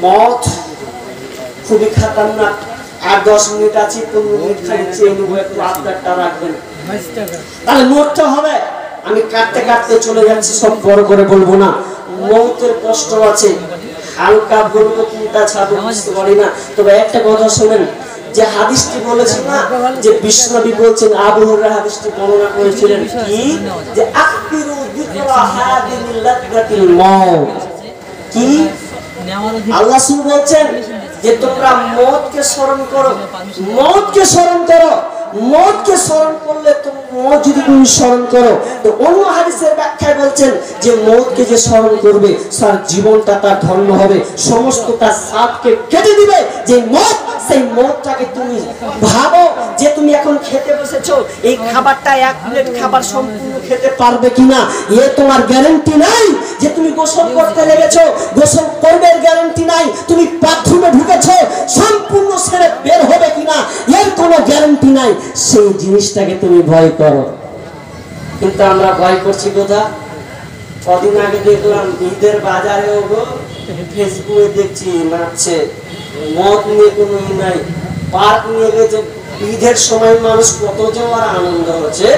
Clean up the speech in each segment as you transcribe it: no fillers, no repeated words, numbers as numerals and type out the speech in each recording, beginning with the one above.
মত খুবই খাতারনাক। আর 10 মিনিট আছে, 15 মিনিট খালি চেয়ে নেবো, একটু আবদারটা রাখবেন, তাহলে নোটটা হবে। আমি কাটতে কাটতে চলে যাচ্ছি, সব বড় করে বলবো না। মৌতের কষ্ট আছে, হালকা বলবো চিন্তা ছাড়বো বুঝতে পারি না। তবে একটা কথা শোনেন, যে হাদিসটি বলেছেন না, যে বিশ্বনবী বলছেন, আবু হুরায়রা হাদিসটি বর্ণনা করেছিলেন কি, যে আকবিরু যিকরা হাদিল লাযযাতিল মাউত। কি আল্লাহ সুবহানাহু বলছেন যে তোমরা মওতকে স্মরণ করো, মওতকে স্মরণ করো। মওতকে স্মরণ করলে তুমি মওত যদি তুমি স্মরণ করো, তো অন্য হাদিসের ব্যাখ্যায় বলছেন যে মওতকে যে স্মরণ করবে তার জীবনটা তার ধন্য হবে, সমস্ত তার সাথকে কেটে দিবে। যে মওত, সেই মওতটাকে তুমি ভাবো যে তুমি এখন খেতে বসেছো, এই খাবারটা 1 প্লেট খাবার সম্পূর্ণ খেতে পারবে কিনা এ তোমার গ্যারান্টি নাই। যে তুমি গোসল করতে লেগেছো, গোসল করবে গ্যারান্টি নাই। তুমি বাথরুমে ঢুকেছো, সম্পূর্ণ সেরে বের হবে কিনা এর কোনো গ্যারান্টি নাই। সেই জিনিসটাকে তুমি ভয় করো, কিন্তু আমরা ভয় করছি কোথা? কদিন আগে দেখলাম ঈদের বাজারেও ফেসবুকে দেখছি নাচছে, মদ নিয়ে কোনো নাই, পার্ক নিয়ে গেছে। ঈদের সময় মানুষ কত যাওয়ার আনন্দ হচ্ছে,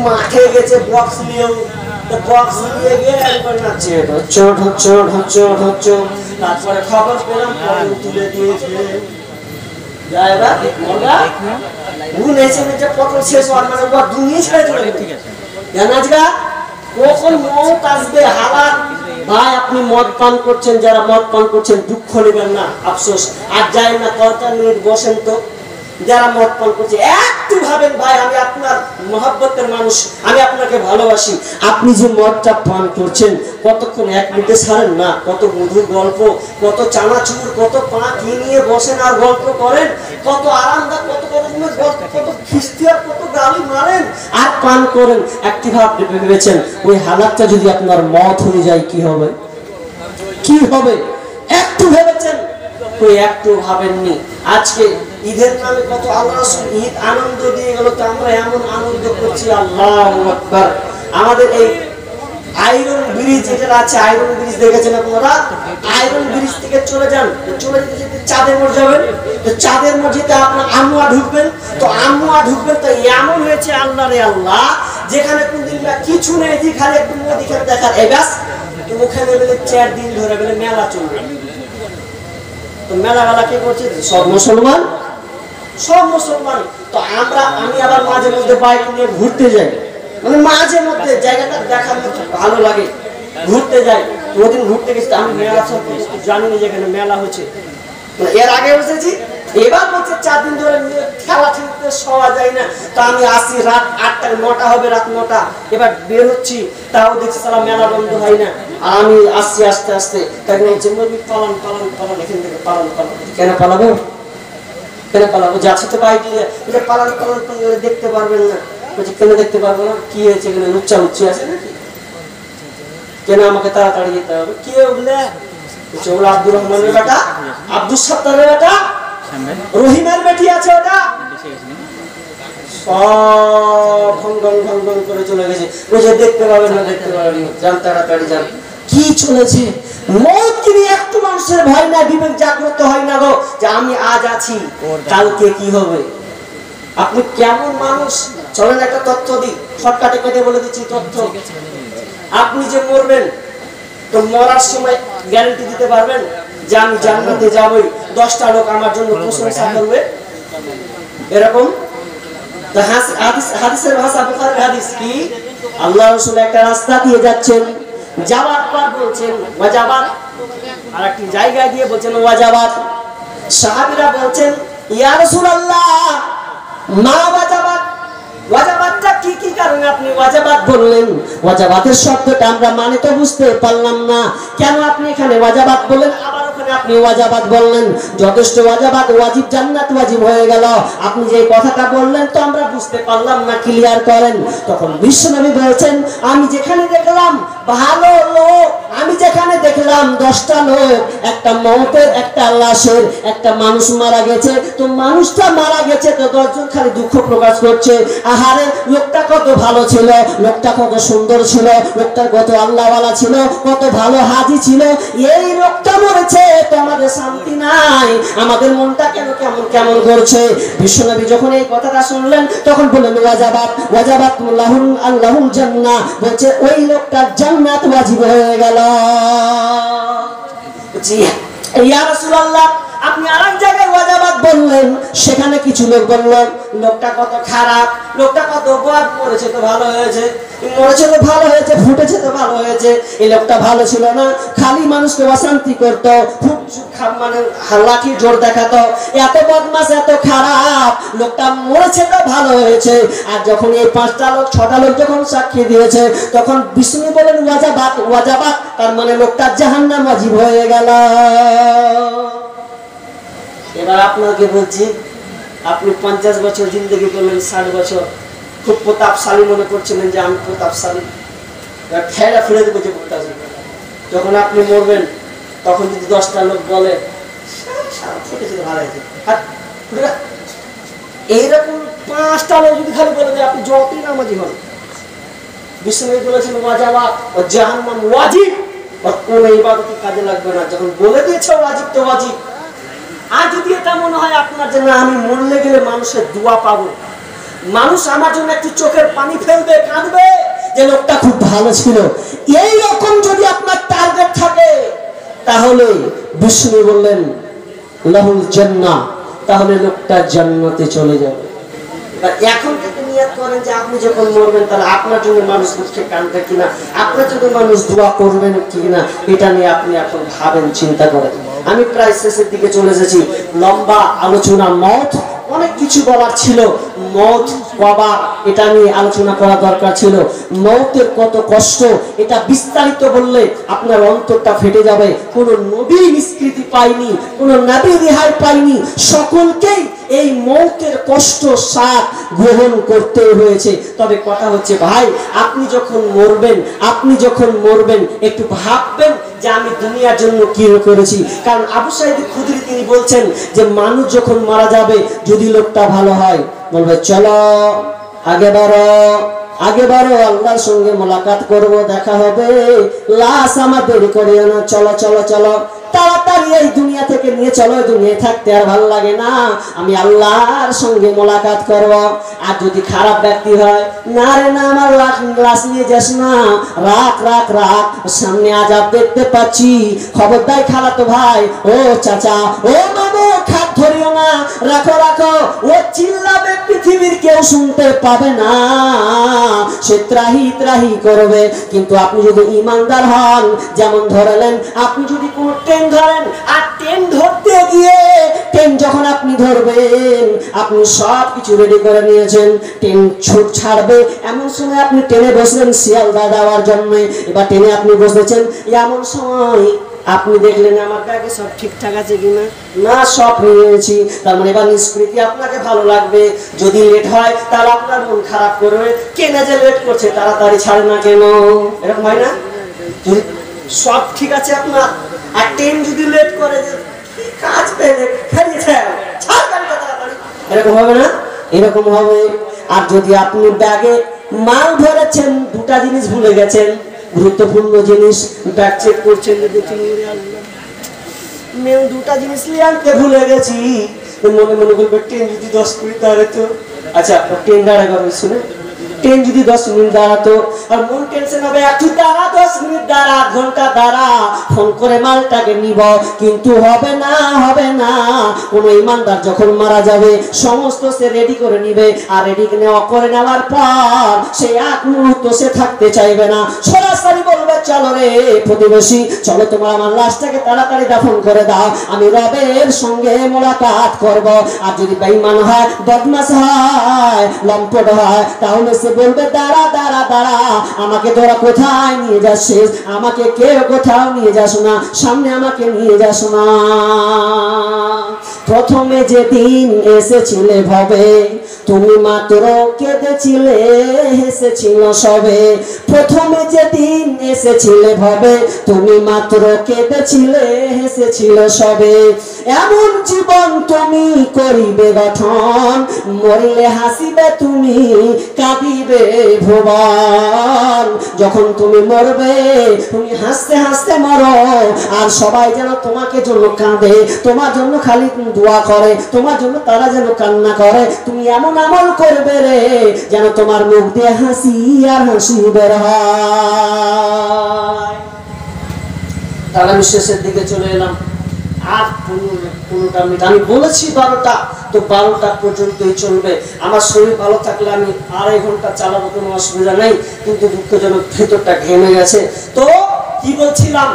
মাঠে গেছে বক্স নিয়েও, বক্স নিয়ে গিয়ে একবার নাচছে, তারপরে খবর পেলাম তুলে দিয়েছে। আপনি মদ পান করছেন, যারা মদ পান করছেন দুঃখ নেবেন না, আফসোস আর যায় না, কয়েকটা মিনিট বসেন তো। যারা মদ পান করছে একটু ভাবেন, ভাই আমি আপনার মহব্বতের মানুষ, আমি আপনাকে ভালোবাসি। আপনি যে মদটা পান করছেন কতক্ষণ 1 মিনিটে ছাড়েন না, কত মধুর গল্প, কত চানাচুর, কত পা কি নিয়ে বসেন আর গল্প করেন, কত আরামদায়ক, কত রকমের গল্প, কত খিস্তি আর কত গালি মারেন আর পান করেন। একটি ভাব ভেবেছেন ওই হালাতটা যদি আপনার মদ হয়ে যায় কি হবে? কি হবে একটু ভেবেছেন? ওই একটু ভাবেননি। আজকে ঈদের নামে কত আল্লাহ রাসূল ঈদ আনন্দ দিয়ে গেল, তো আমরা এমন আনন্দ করছি, আল্লাহু আকবার। আমাদের এই আয়রন ব্রিজ যেটা আছে, আয়রন ব্রিজ দেখেছেন আপনারা? আয়রন ব্রিজ থেকে চলে যান, চলে যেতে যেতে চাঁদের মোড় যাবেন, তো চাঁদের মসজিদে আপনার আমুয়া ঢুকবেন, তো আমুয়া ঢুকবেন তো এমন হয়েছে আল্লাহ রে আল্লাহ, যেখানে কোনদিন কিছু নেই, যে খালি একটু নদীখানে দেখার এই ব্যাস। তো ওখানে বলে 4 দিন ধরে বলে মেলা চলবে। তো মেলা কে করছে? সব মুসলমান, সব মুসলমান। তো আমি আবার মাঝে মধ্যে বাইক নিয়ে ঘুরতে যাই, মানে মাঝে মধ্যে জায়গাটা দেখার মতো ভালো লাগে, ঘুরতে যাই। ওদিন ঘুরতে গেছি, আমি মেলা জানি না যেখানে মেলা হচ্ছে, এর আগে বসেছি। এবার বলছে 4 দিন ধরে খেলা খেলতে শোয়া যায় না। তো আমি আসি রাত 8টা, 9টা হবে, রাত 9টা। এবার বের হচ্ছি, তাও দেখছি সালা মেলা বন্ধ হয় না। আর আমি আসছি আস্তে আস্তে, তাই বলছে পালান পালান পালান, এখান থেকে পালান পালান। কেন পালাবো? কেন পালাবো? যাচ্ছে তো বাইক নিয়ে, পালান পালান পালান, দেখতে পারবেন না। বলছে কেন দেখতে পারবো না? কি হয়েছে? এখানে লুচ্চা লুচ্ছি আছে নাকি? কেন আমাকে তাড়াতাড়ি যেতে হবে? কি উঠলে? ওগুলো আব্দুর রহমানের বেটা, আব্দুল সত্তারের বেটা, রহিমের বেটি আছে, ওটা সব ভঙ্গন ভঙ্গন করে চলে গেছে। ওই যে দেখতে পাবেন না, দেখতে পাবেন, যান তাড়াতাড়ি যান। কি চলেছে? মওতকে নিয়ে একটু মানুষের ভয় না, বিবেক জাগ্রত হয় না গো, যে আমি আজ আছি, কালকে কি হবে। আপনি কেমন মানুষ? চলেন একটা তথ্য দিই, শর্টকাটে কেটে বলে দিচ্ছি তথ্য। আপনি যে মরবেন, তো মরার সময় গ্যারান্টি দিতে পারবেন যে আমি জান্নাতে যাবই, 10টা লোক আমার জন্য প্রশংসা করবে? এরকম হাদিসের ভাষা, বুখারীর হাদিস কি, আল্লাহ রাসূল একটা রাস্তা দিয়ে যাচ্ছেন, যাওয়ার পর বলছেন ওয়াজাবাত, আর একটি জায়গায় দিয়ে বলছেন ওয়াজাবাত। সাহাবীরা বলছেন ইয়া রাসূলুল্লাহ মা ওয়াজাবাত, ওয়াজাবাতটা কি কি কারণে আপনি ওয়াজাবাত বললেন? ওয়াজাবাতের শব্দটা আমরা মানে তো বুঝতে পারলাম না, কেন আপনি এখানে ওয়াজাবাত বললেন, আবার ওখানে আপনি ওয়াজাবাত বললেন? যথেষ্ট ওয়াজাবাত, ওয়াজিব জান্নাত ওয়াজিব হয়ে গেল, আপনি যে কথাটা বললেন তো আমরা বুঝতে পারলাম না, ক্লিয়ার করেন। তখন বিশ্বনবী বলেছেন আমি যেখানে দেখলাম ভালো লোক, আমি যেখানে দেখলাম 10টা লোক, একটা মওতের, একটা লাশের, একটা মানুষ মারা গেছে, তো মানুষটা মারা গেছে, তো 10 জন খালি দুঃখ প্রকাশ করছে, আহারে লোকটা কত ভালো ছিল, লোকটা কত সুন্দর ছিল, লোকটা কত আল্লাহওয়ালা ছিল, কত ভালো হাজি ছিল, এই লোকটা মরেছে, তো আমাদের শান্তি নাই, আমাদের মনটা কেন কেমন কেমন করছে। বিশ্বনবী যখন এই কথাটা শুনলেন তখন বললেন ওয়াজাবাত ওয়াজাবাত লাহুম আল্লাহুল জান্নাহ, বলছে ওই লোকটার জান্নাত ওয়াজিব হয়ে গেল। জি ইয়া রাসূলুল্লাহ, আপনি আরেক জায়গায় ওয়াজাবাত বললেন, সেখানে কিছু লোক বললেন লোকটা কত খারাপ, লোকটা কত বদ, মরেছে তো ভালো হয়েছে, মরেছে তো ভালো হয়েছে, ফুটেছে তো ভালো হয়েছে। এই লোকটা ভালো ছিল না, খালি মানুষকে অশান্তি করতো, মানে লাঠি জোর দেখাতো, এত বদমাশ এত খারাপ, লোকটা মরেছে তো ভালো হয়েছে। আর যখন এই 5টা লোক 6টা লোক যখন সাক্ষী দিয়েছে তখন বিষ্ণু বলেন ওয়াজাবাত ওয়াজাবাত, তার মানে লোকটা জাহান্নাম ওয়াজিব হয়ে গেল। এবার আপনাকে বলছি, আপনি 50 বছর জিন্দগি করলেন, 60 বছর খুব প্রতাপশালী মনে করছিলেন যে আমি প্রতাপশালী, ঠেলা ফিরে দেবো যে বলতে, যখন আপনি মরবেন তখন যদি 10টা লোক বলে ভালো হয়েছে, এইরকম 5টা লোক যদি খালি বলে যে আপনি যতই নামাজি হন, বিষ্ণু বলেছেন ওয়াজাবাত ও জাহান্নাম ওয়াজিব, কোন ইবাদতই কাজে লাগবে না, যখন বলে দিয়েছে ওয়াজিব তো ওয়াজিব। আর যদি এটা মনে হয় আপনার জন্য আমি মরলে গেলে মানুষের দোয়া পাবো, মানুষ আমার জন্য একটু চোখের পানি ফেলবে, কাঁদবে যে লোকটা খুব ভালো ছিল, এই রকম যদি আপনার টার্গেট থাকে তাহলে বিষ্ণু বললেন লাহুল জান্নাহ, তাহলে লোকটা জান্নাতে চলে যাবে। এখন থেকে নিয়ত করেন যে আপনি যখন মরবেন তাহলে আপনার জন্য মানুষ দুঃখে কাঁদবে কিনা, আপনার জন্য মানুষ দোয়া করবেন কিনা, এটা নিয়ে আপনি এখন ভাবেন, চিন্তা করেন। আমি প্রায় শেষের দিকে চলে এসেছি, লম্বা আলোচনা, মত অনেক কিছু বলার ছিল, মত কবার এটা নিয়ে আলোচনা করা দরকার ছিল, মতের কত কষ্ট এটা বিস্তারিত বললে আপনার অন্তরটা ফেটে যাবে। কোন নবী নিষ্কৃতি পায়নি, কোন নবী রেহাই পায়নি, সকলকেই এই মৌতের কষ্ট স্বাদ গ্রহণ করতে হয়েছে। তবে কথা হচ্ছে ভাই, আপনি যখন মরবেন একটু ভাববেন যে আমি দুনিয়ার জন্য কি করেছি। কারণ আবু সাঈদ খুদরি তিনি বলছেন যে মানুষ যখন মারা যাবে, যদি লোকটা ভালো হয় বলবে চলো আগে বারো আল্লাহর সঙ্গে মোলাকাত করব, দেখা হবে, লাশ আমার দেরি করিও না, চলো চলো চলো তাড়াতাড়ি এই দুনিয়া থেকে নিয়ে চলো, দুনিয়ায় থাকতে আর ভালো লাগে না, আমি আল্লাহর সঙ্গে মোলাকাত করব। আর যদি খারাপ ব্যক্তি হয়, না রে না আমার লাশ নিয়ে যাস না, রাখ সামনে আযাব দেখতে পাচ্ছি, খবরদার খালাতো ভাই, ও চাচা, ও মামু, খাট ধরিও না, রাখো, ও চিল্লাবে, পৃথিবীর কেউ শুনতে পাবে না, সে ত্রাহি করবে। কিন্তু আপনি যদি ইমানদার হন, যেমন ধরলেন আপনি যদি কোনো ট্রেন ধরেন, আর ট্রেন ধরতে গিয়ে ট্রেন যখন আপনি ধরবেন আপনি সব কিছু রেডি করে নিয়েছেন, ট্রেন ছুট ছাড়বে, এমন সময় আপনি ট্রেনে বসলেন শিয়ালদা যাওয়ার জন্য, এবার ট্রেনে আপনি বসেছেন, এমন সময় আপনি দেখলেন আমার ব্যাগে সব ঠিকঠাক আছে কিনা, না সব নিয়েছি, তার মানে এবার নিষ্কৃতি আপনাকে ভালো লাগবে। যদি লেট হয় তাহলে আপনার মন খারাপ করবে, কেনে যে লেট করছে তাড়াতাড়ি ছাড়ে না কেন, এরকম হয় না? যদি সব ঠিক আছে আপনার, আর ট্রেন যদি লেট করে যে কাজ পেয়ে এরকম হবে না? এরকম হবে। আর যদি আপনি ব্যাগে মাল ধরেছেন, 2টা জিনিস ভুলে গেছেন, গুরুত্বপূর্ণ জিনিস, ব্যাগ চেক করছেন, মেয়ে 2টা জিনিস নিয়ে আনতে ভুলে গেছি, মনে করবে ট্রেন যদি 10 মিনিট দাঁড়াতো, আচ্ছা ট্রেন দাঁড়াবে, শুনে ট্রেন যদি 10 মিনিট দাঁড়াতো, আর মন টেনশন হবে একটু দাঁড়া, 10 মিনিট দাঁড়া, 1 ঘন্টা দাঁড়া, ফোন করে মালটাকে নিব, কিন্তু হবে না। কোন ইমানদার যখন মারা যাবে সমস্ত সে রেডি করে নিবে, আর রেডি করে নেওয়ার পর সে এক মুহূর্ত সে থাকতে চাইবে না, সরাসরি বলবে চলো রে প্রতিবেশী, চলো তোমার আমার লাশটাকে তাড়াতাড়ি দাফন করে দাও, আমি রবের সঙ্গে মোলাকাত করব। আর যদি বেঈমান হয়, বদমাশ হয়, লম্পট হয়, তাহলে সে বলবে দাঁড়া, আমাকে তোরা কোথায় নিয়ে যাচ্ছিস, আমাকে কেউ কোথাও নিয়ে যাস না, সামনে আমাকে নিয়ে যাস না। প্রথমে যেদিন এসেছিলে ভবে, তুমি মাত্র কেঁদেছিলে, হেসেছিল সবে। প্রথমে যেদিন এসেছিলে ভবে, তুমি মাত্র কেঁদেছিলে, হেসেছিল সবে। এমন জীবন তুমি করিবে গঠন, মরলে হাসিবে তুমি, কাঁদিয়ে দিবে ভুবন। যখন তুমি মরবে তুমি হাসতে হাসতে মরো, আর সবাই যেন তোমাকে জন্য কাঁদে, তোমার জন্য খালি দোয়া করে, তোমার জন্য তারা যেন কান্না করে। তুমি এমন আমল করবে রে যেন তোমার মুখ দিয়ে হাসি আর হাসি বের হয়। তারাবি শেষের দিকে চলে এলাম। আর 15টা মিনিট, আমি বলেছি 12টা, তো 12টা পর্যন্তই চলবে। আমার শরীর ভালো থাকলে আমি 2.5 ঘন্টা চালাবো, কোনো অসুবিধা নেই, কিন্তু দুঃখজনক ভেতরটা ঘেমে গেছে। তো কি বলছিলাম,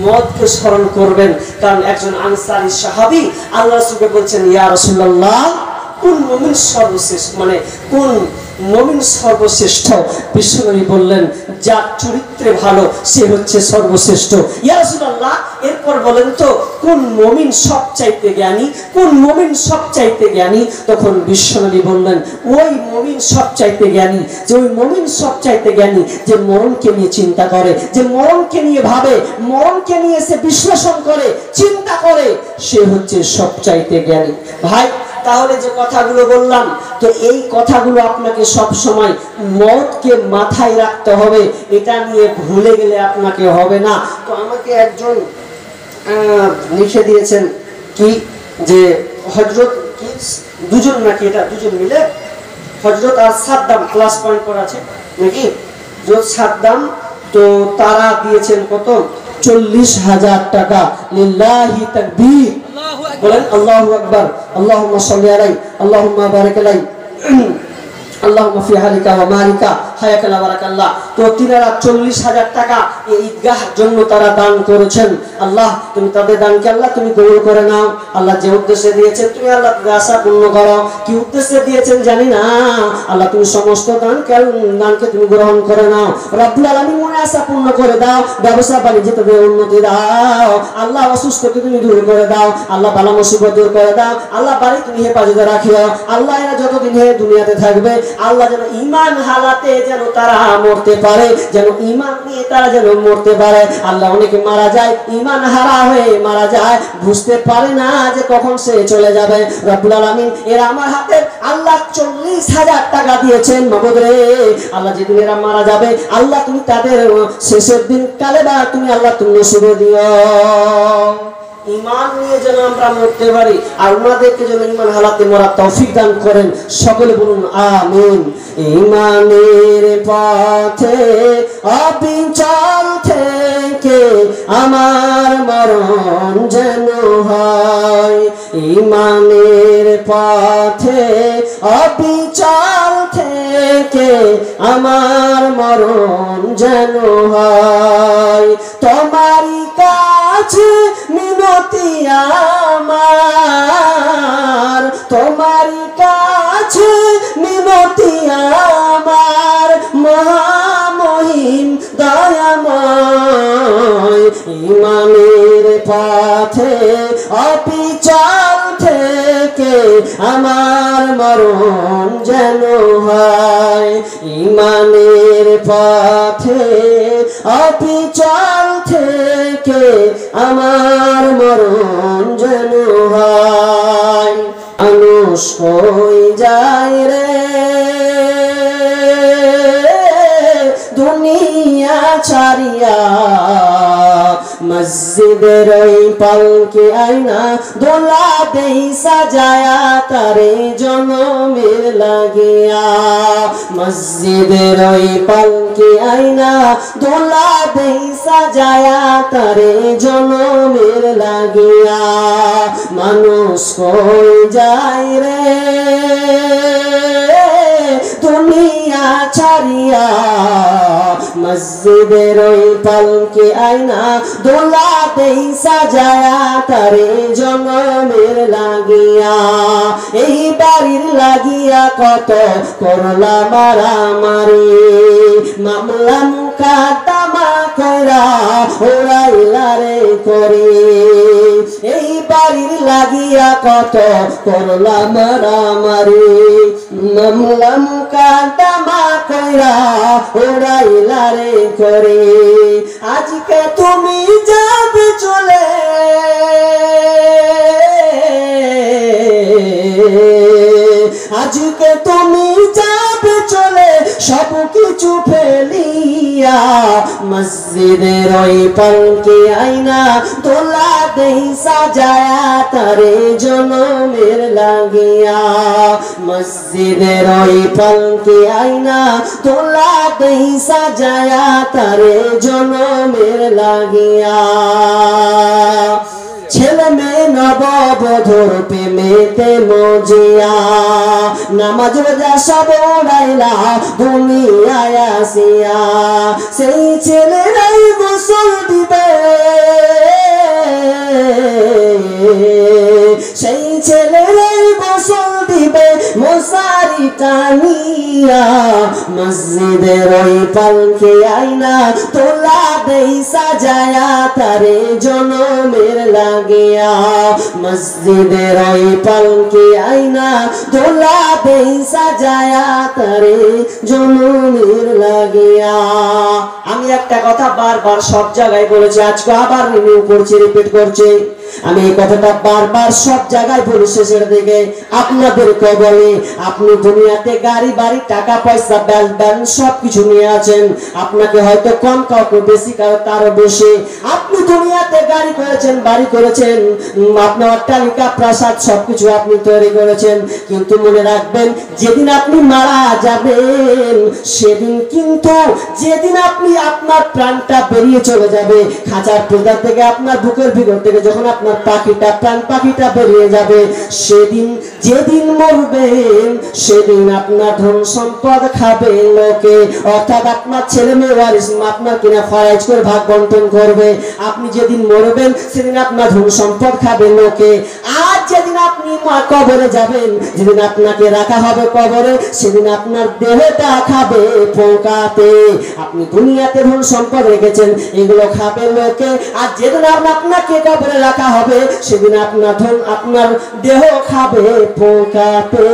মদকে স্মরণ করবেন, কারণ একজন আনসারী সাহাবী আল্লাহ রাসূলকে বলছেন, ইয়া রাসূলুল্লাহ, কোন মুমিন সর্বশ্রেষ্ঠ, মানে কোন মুমিন সর্বশ্রেষ্ঠ? বিশ্বনবী বললেন, যার চরিত্রে ভালো সে হচ্ছে সর্বশ্রেষ্ঠ। ইয়া রাসূলুল্লাহ, এরপর বলেন তো কোন মুমিন সবচাইতে জ্ঞানী, কোন মুমিন সবচাইতে জ্ঞানী? তখন বিশ্বনবী বললেন, ওই মুমিন সবচাইতে জ্ঞানী, যে ওই মুমিন সবচাইতে জ্ঞানী যে মরণকে নিয়ে চিন্তা করে, যে মরণকে নিয়ে ভাবে, মরণকে নিয়ে সে বিশ্লেষণ করে, চিন্তা করে, সে হচ্ছে সবচাইতে জ্ঞানী। ভাই, তাহলে যে কথাগুলো বললাম, তো এই কথাগুলো আপনাকে সব সময় মওতকে মাথায় রাখতে হবে, এটা নিয়ে ভুলে গেলে আপনাকে হবে না। তো আমাকে একজন লিখে দিয়েছেন কি, যে হযরত কি দুজন নাকি, এটা দুজন মিলে হযরত আর সাদ্দাম, ক্লাস পয়েন্ট করা আছে নাকি, হযরত সাদ্দাম, তো তারা দিয়েছেন কত, 40,000 টাকা। লিল্লাহি তাকবীর, বলেন আল্লাহু আকবার, আল্লাহুম্মা সাল্লি আলাইহি, আল্লাহুম্মা বারিক আলাইহি, আল্লাহুম্মা ফি হালিকা ওয়া মালিকা হায়াকালা বারাকাল্লাহ। তো তিনারা 40,000 টাকা এই ঈদগাহর জন্য তারা দান করেছেন। আল্লাহ, তুমি তাদের দানকে আল্লাহ তুমি কবুল করে নাও। আল্লাহ যে উদ্দেশ্যে দিয়েছেন তুমি আল্লাহ তাদের আশা পূর্ণ করো। কি উদ্দেশ্যে দিয়েছেন জানি না, আল্লাহ তুমি সমস্ত দানকে তুমি গ্রহণ করে নাও। রব্বুল আলামিন মনে আশা পূর্ণ করে দাও, ব্যবসা বাণিজ্যে তাদের উন্নতি দাও। আল্লাহ অসুস্থকে তুমি দূর করে দাও, আল্লাহ বালা মুসিবত দূর করে দাও। আল্লাহ বাড়ি তুমি হেফাজতে রাখিও। আল্লাহ এরা যতদিন দুনিয়াতে থাকবে, আল্লাহ যেন ঈমান হালাতে যেন তারা মরতে পারে, যেন ঈমান নিয়ে তারা যেন মরতে পারে। আল্লাহ অনেকে মারা যায় ঈমান হারা হয়ে মারা যায়, বুঝতে পারে না যে কখন সে চলে যাবে। রব্বুল আলামিন এরা আমার হাতে আল্লাহ 40,000 টাকা দিয়েছেন। মাবুদ রে, আল্লাহ যেদিন এরা মারা যাবে, আল্লাহ তুমি তাদের শেষের দিন কালে বা তুমি আল্লাহ তুমি নসিবে দিও। ঈমান নিয়ে যেন আমরা মরতে পারি, আর ওনাদেরকে যেন ঈমান হালাতে মরার তৌফিক দান করেন। সকলে বলুন আমিন। ঈমানের পথে অবিচল থেকে আমার মরণ যেন হয়, ঈমানের পথে অবিচল থেকে আমার মরণ যেন হয়। তোমারই কাছে মিনতি আমার, তোমারই কাছে মিনতি আমার, মহামহিম দয়াময়। ঈমানের পথে অবিচল থেকে আমার মরণ যেন হয়, ঈমানের পথে অবিচল থেকে আমার মরণ যেন হয়। মানুষ হই যায় রে দুনিয়া ছাড়িয়া, মসজিদের ওই পালকে আয়না দোলা দেই সাজায়া তারে জনমের লাগিয়া। মসজিদের ওই পালকে আয়না দোলা দেই সাজায়া তারে জনমের লাগিয়া। মানুষ কই যায় রে দুনিয়া ছাড়িয়া, মসজিদের ওই পালকে আয়না দোলা দেই সাজায়া তারে জনমের লাগিয়া। এই বাড়ির লাগিয়া কত করলা মারামারি, মামলা মুকদ্দমা কইরা ওরাইলা রে করি। এই বাড়ির লাগিয়া কত করলা মারামারি, মামলা মুকদ্দমা কইরা ওরাইলা রে করে। আজকে তুমি যাবে চলে, আজকে তুমি যাবে মসজিদের ওই পালকে আইনা তোলা দেই সাজায়া তারে জনমের লাগিয়া মসজিদের ওই পালকে আইনা তোলা দেই সাজায়া তারে জনমের লাগিয়া ছেলে মেয়ে নববধূর প্রেমেতে মজিয়া নামাজ রোজা সব উড়াইলা দুনিয়ায় আসিয়া সেই ছেলেরাই গোসল দিবে সেই ছেলেরাই গোসল দিবে মশারি টানিয়া মসজিদের ওই পালকে আইনা তোলা দেই সাজায়া তারে জনমের লাগিয়া মসজিদের ওই পালকে আইনা তোলা দেই সাজায়া তারে জনমের লাগিয়া আমি একটা কথা বারবার সব জায়গায় বলেছি আজকে আবার রিনিউ করছি রিপিট করছি আমি এই কথাটা বারবার সব জায়গায় বলি শেষের দিকে আপনাদেরকে বলি আপনি দুনিয়াতে গাড়ি বাড়ি টাকা পয়সা ব্যাংক সবকিছু নিয়ে আছেন আপনাকে হয়তো কম কাউকে বেশি কারো বেশি আপনি দুনিয়াতে গাড়ি করেছেন বাড়ি করেছেন আপনার অট্টালিকা প্রাসাদ সবকিছু আপনি তৈরি করেছেন কিন্তু মনে রাখবেন যেদিন আপনি মারা যাবেন সেদিন কিন্তু যেদিন আপনি আপনার প্রাণটা বেরিয়ে চলে যাবে খাঁচার পর্দা থেকে আপনার বুকের ভিতর থেকে যখন আপনার প্রাণ পাখিটা বেরিয়ে যাবে সেদিন যেদিন মরবেন সেদিন আপনার ধন সম্পদ খাবে লোকে অর্থাৎ আপনার ছেলে মেয়ে ওয়ারিস আপনার কিনা ফরাইজ করে ভাগ বন্টন করবে আপনি যেদিন মরবেন সেদিন আপনার ধন সম্পদ খাবে লোকে আর যেদিন আপনি কবরে যাবেন যেদিন আপনাকে রাখা হবে কবরে সেদিন আপনার দেহটা খাবে পোকাতে আপনি দুনিয়াতে ধন সম্পদ রেখেছেন এগুলো খাবে লোকে আর যেদিন আপনাকে কবরে রাখা হবে সেদিন আপনার ধন আপনার দেহ খাবে পোকাতে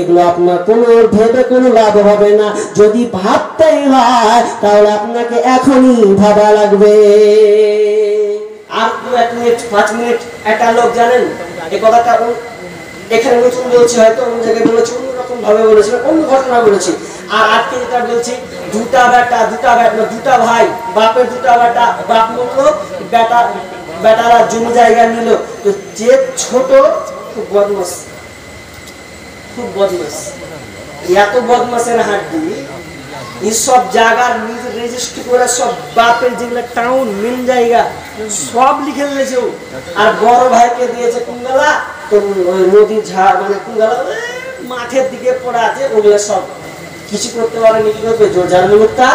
এগুলো আপনার কোনো ভেবে কোনো লাভ হবে না যদি ভাবতেই হয় তাহলে আপনাকে এখনই ভাবা লাগবে আর 1 মিনিট 5 মিনিট একটা লোক জানেন এই কথাটা এখানে নতুন বলছি হয়তো অন্য জায়গায় বলেছি অন্যরকম ভাবে বলেছি অন্য ঘটনা বলেছি আর আজকে যেটা বলছি দুটা ভাই বাপের দুটা বেটা বাপ মরলো বেটারা জমি জায়গা নিল তো যে ছোট খুব বদমাস এত বদমাসের হাড্ডি এই সব জায়গার রেজিস্ট্রি করে সব বাপের যেগুলো টাউন মেন জায়গা সব লিখে দিয়েছে আর বড় ভাইকে দিয়েছে কুঙ্গালা তো ওই নদীর ঝাড় মানে কুঙ্গালা মাঠের দিকে পড়ে আছে ওগুলো সব কিছু করতে পারেনি কি করবে জোরজার মুক্তা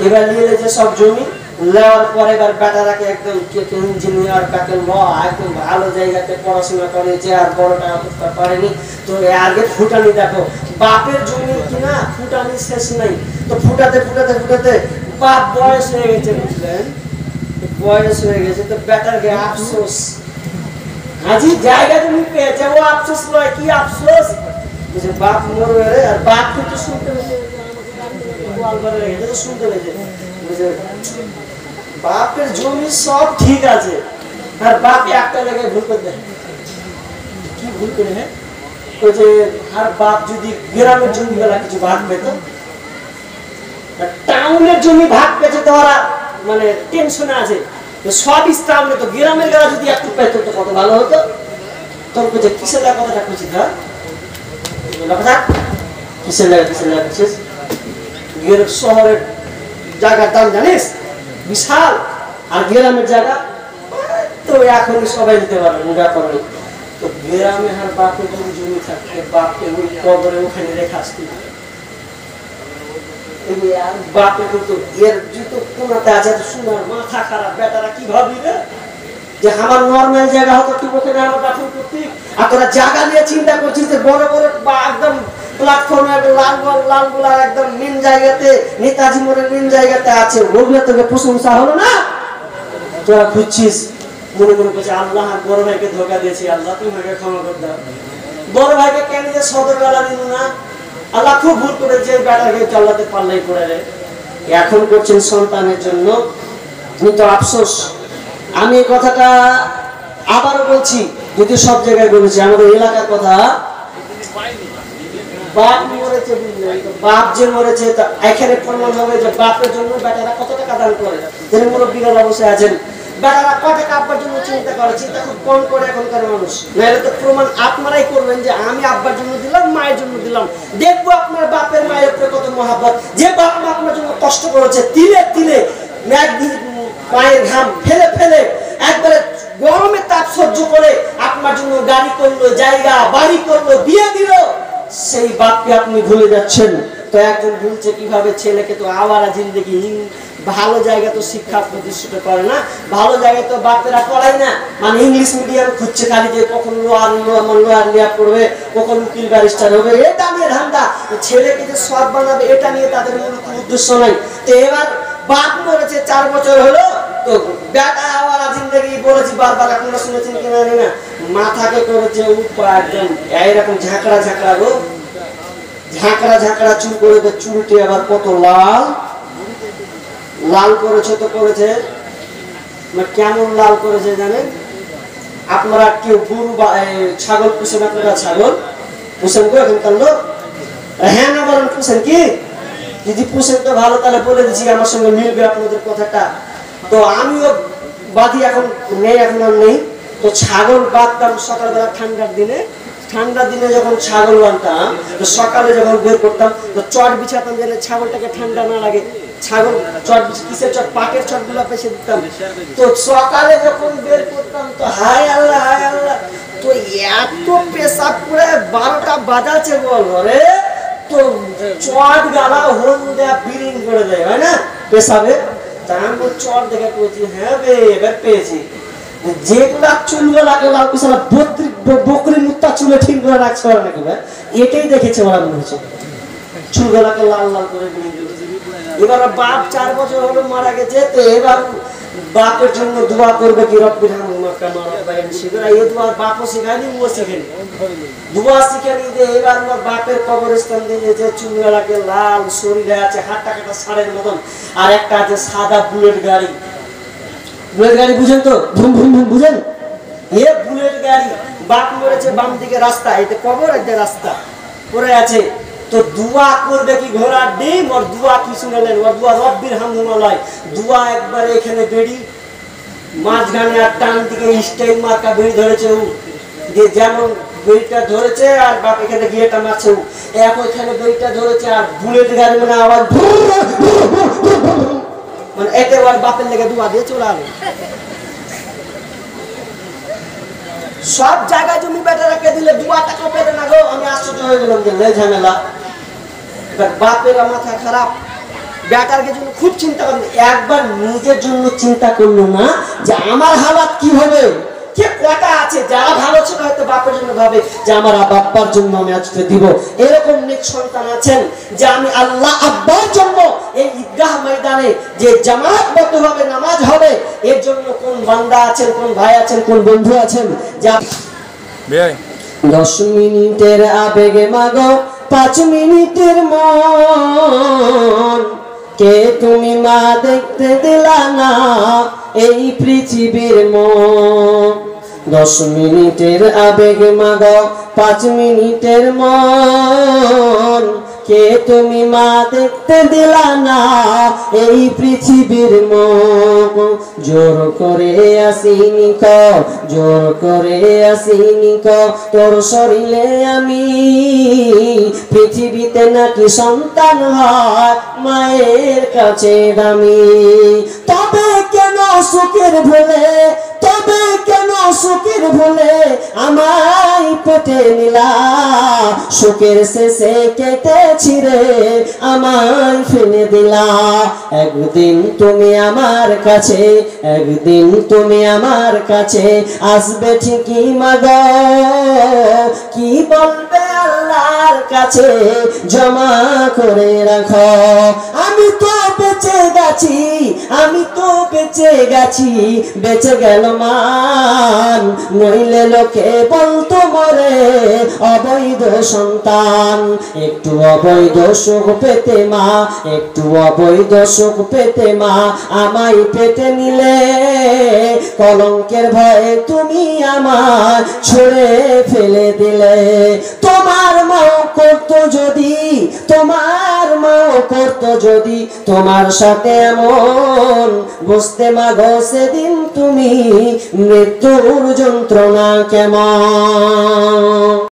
এবার নিয়ে যে সব জমি নেওয়ার পরে এবার বেটারাকে একদম ইঞ্জিনিয়ার কাকে ল একদম ভালো জায়গাতে পড়াশোনা করেছে আর বড়টা করতে পারেনি তো আগে ফুটানি দেখো বাপের জমি কিনা ফুটানি শেষ নাই তো ফুটাতে বাপ বয়স হয়ে গেছে বুঝলেন বয়স হয়ে গেছে তো বেটারকে আফসোস আজি জায়গা জমি পেয়েছে ও আফসোস লয় কি আফসোস বুঝে বাপ মরবে আর বাপ কিন্তু শুনতে বুঝে বাপের জমি সব ঠিক আছে আর বাপে একটা জায়গায় ভুল করে দেয় কি ভুল করে হ্যাঁ ওই যে আর বাপ যদি গ্রামের জমি গুলা কিছু ভাগ পেত টাউনের জমি ভাগ পেয়েছে তো ওরা মানে টেনশনে আছে সব ইসলাম তো গ্রামের গেলা যদি একটু পেত তো কত ভালো হতো তখন বলছে কিসের লাগা কথাটা খুঁজি না কিসের লাগা শহরের জায়গার দাম জানিস বিশাল আর গ্রামের জায়গা তো এখনই সবাই দিতে পারবে ব্যাপার নেই তো গ্রামে আর বাপের জমি থাকতে বাপকে ওই কবরে ওখানে রেখে আসতে বাপে কিন্তু এর জুতো কোনাতে আছে সোনার মাথা খারাপ বেটারা কি ভাবি রে যে আমার নর্মাল জায়গা হতো তুই ওখানে আমার দাফন করতি আর তোরা জায়গা নিয়ে চিন্তা করছিস যে বড় বড় বা একদম প্ল্যাটফর্মে লালগুলা একদম মেন জায়গাতে নেতাজি মোড়ের মেন জায়গাতে আছে ওগুলো তোকে প্রশংসা হলো না তোরা খুঁজছিস মনে করছে আল্লাহ বড় ভাইকে ধোকা দিয়েছি আল্লাহ তুমি আমাকে ক্ষমা করে দাও বড় ভাইকে কেন যে সদর বেলা দিল না আল্লাহ খুব ভুল করে যে বেটাকে চালাতে পারলেই করে রে এখন করছেন সন্তানের জন্য কিন্তু আফসোস আমি এই কথাটা আবারও বলছি যদি সব জায়গায় বলেছি আমাদের এলাকার কথা বাপ মরেছে বুঝলেন, তো বাপ যে মরেছে তা এখানে প্রমাণ হবে যে বাপের জন্য বেটারা কত টাকা দান করে। যেন মুরব্বীরা অবশ্যই আছেন, বেটারা কত টাকা আব্বার জন্য চিন্তা করে, চিন্তা খুব কম করে এখনকার মানুষ। নাহলে তো প্রমাণ আপনারাই করবেন যে আমি আব্বার জন্য দিলাম, মায়ের জন্য দিলাম। দেখবো আপনার বাপের মায়ের উপরে কত মহাব্বত। যে বাপ মা আপনার জন্য কষ্ট করেছে, তিলে তিলে একদিন পায়ের ঘাম ফেলে ফেলে একবারে গরমে তাপ সহ্য করে আপনার জন্য গাড়ি করলো, জায়গা বাড়ি করলো, বিয়ে দিল, সেই বাপকে আপনি ভুলে যাচ্ছেন। তো একজন ভুলছে কিভাবে? ছেলেকে তো আওয়ারা জিন্দেগি, ভালো জায়গা তো শিক্ষা প্রতিষ্ঠিত করে না, ভালো জায়গায় তো বাপেরা পড়ায় না, মানে ইংলিশ মিডিয়াম খুঁজছে খালি, যে কখন লোয়ার লিয়া পড়বে, কখন উকিল ব্যারিস্টার হবে, এটা নিয়ে ধান্দা। ছেলেকে যে সৎ বানাবে এটা নিয়ে তাদের মূল উদ্দেশ্য নাই। তো এবার বাপ মরেছে 4 বছর হলো, তো বেটা আওয়ারা জিন্দেগি বলেছি বারবার, আপনারা শুনেছেন কিনা জানি না, মাথাকে করেছে একদম এইরকম ঝাঁকড়া ঝাঁকড়া গো, ঝাঁকড়া ঝাঁকড়া চুল করে, চুলটি আবার কত লাল লাল করেছে। তো করেছে কেমন লাল করেছে জানেন? আপনারা কেউ গরু বা ছাগল পুষেন? আপনারা ছাগল পুষেন গো এখানকার লোক? হ্যাঁ না বলেন, পুষেন কি? যদি পুষেন তো ভালো, তাহলে বলে দিচ্ছি, আমার সঙ্গে মিলবে আপনাদের কথাটা। তো আমিও বাদি, এখন নেই, এখন আর নেই। তো ছাগল বাঁধতাম সকালবেলা ঠান্ডার দিনে যখন ছাগল বাঁধতাম, তো সকালে যখন বের করতাম তো চট বিছাতাম যেন ছাগলটাকে ঠান্ডা না লাগে। ছাগল চট কিসের চট? পাটের চট গুলা পেছে দিতাম। তো সকালে যখন বের করতাম তো হায় আল্লাহ হায় আল্লাহ, তো এত পেশাব করে 12টা বাজাচ্ছে বল রে, তো চট গালা হন দেয়া বিরিং করে দেয়, হয় না পেশাবে? তা আমি চট দেখে বলছি হ্যাঁ বে এবার পেয়েছি। যেগুলা চুলগুলাকে লাল পেছালা বকরি মুত্তা চুলে ঠিক করে রাখছে ওরা নাকি, এটাই দেখেছে ওরা, মনে হচ্ছে চুলগুলাকে লাল লাল করে। এবার বাপ 4 বছর হলো মারা গেছে, তো এবার বাপের জন্য দোয়া করবে কি? রব্বির হামহুমা কামা রাব্বায়ানি সগীরা। এই দোয়া বাপও শিখায়নি, ও শিখেনি, দোয়া শিখেনি। যে এবার আমার বাপের কবরস্থান দিয়ে যে চুলগুলাকে লাল, শরীরে আছে হাতটা কাটা ষাঁড়ের মতন, আর একটা আছে সাদা বুলেট গাড়ি। বুলেট গাড়ি বুঝেন তো? ভুম ভুম ভুম বুঝেন? এ বুলেট গাড়ি, বাপ মরেছে বাম দিকে রাস্তা, এটা কবর, একটা রাস্তা পড়ে আছে। তো দোয়া করবে কি? ঘোড়ার ডিম। ওর দোয়া কি শুনেলেন? ওর দোয়া রব্বির হামহুমা লয়, দোয়া একবারে এখানে বেড়ি মাঝখানে আর টান দিকে স্টাইল মার্কা বেড়ি ধরেছে, যে যেমন বেড়িটা ধরেছে আর বাপ এখানে গিয়েটা মারছে, এক ওইখানে বেড়িটা ধরেছে, আর বুলেট গাড়ি মানে আওয়াজ, মানে একেবারে বাপের লেগে দোয়া দিয়ে চলে আসে। সব জায়গায় জমি বেটারাকে দিলে দোয়াটা পেতে না গো। আমি আশ্চর্য হয়ে গেলাম যে ঝামেলা। এবার বাপেরা মাথা খারাপ, বেটার জন্য খুব চিন্তা করেন। একবার নিজের জন্য চিন্তা করলো না যে আমার হালাত কি হবে। কে কটা আছে যারা ভালো ছিল হয়তো বাপের জন্য ভাবে যে আমার আব্বার জন্য আমি আজকে দিব। এরকম নেক সন্তান আছেন যে আমি আল্লাহ আব্বার জন্য এই ঈদগাহ ময়দানে যে জামাতবদ্ধভাবে নামাজ হবে, এর জন্য কোন বান্দা আছেন, কোন ভাই আছেন, কোন বন্ধু আছেন যা 10 মিনিটের আবেগে মাগো 5 মিনিটের মন, কে তুমি মা দেখতে দিলা না এই পৃথিবীর মন। 10 মিনিটের আবেগে মাগো 5 মিনিটের মন, কে তুমি মা দেখতে দিলা না এই পৃথিবীর মন। জোর করে আসিনি ক, জোর করে আসিনি ক, তোর শরীরে আমি পৃথিবীতে নাকি সন্তান হয় মায়ের কাছে দামি। তবে কেন সুখের ভুলে, তবে কেন সুখের ভুলে আমায় পেটে নিলা, সুখের শেষে কেটে ছিঁড়ে আমায় ফেলে দিলা। একদিন তুমি আমার কাছে, একদিন তুমি আমার কাছে আসবে ঠিকই মাগো, কি বলবে আল্লাহর কাছে জমা করে রাখো। আমি তো বেঁচে গেছি, আমি তো বেঁচে গেছি, বেঁচে গেল মান, নইলে লোকে বলতো মরে অবৈধ সন্তান। একটু অবৈধ সুখ পেতে মা, একটু অবৈধ সুখ পেতে মা আমায় পেতে নিলে, কলঙ্কের ভয়ে তুমি আমার ছুঁড়ে ফেলে দিলে। তোমার মা করতো জোরে পড়তো যদি তোমার সাথে এমন, বুঝতে মাগো সেদিন তুমি মৃত্যুর যন্ত্রণা কেমন।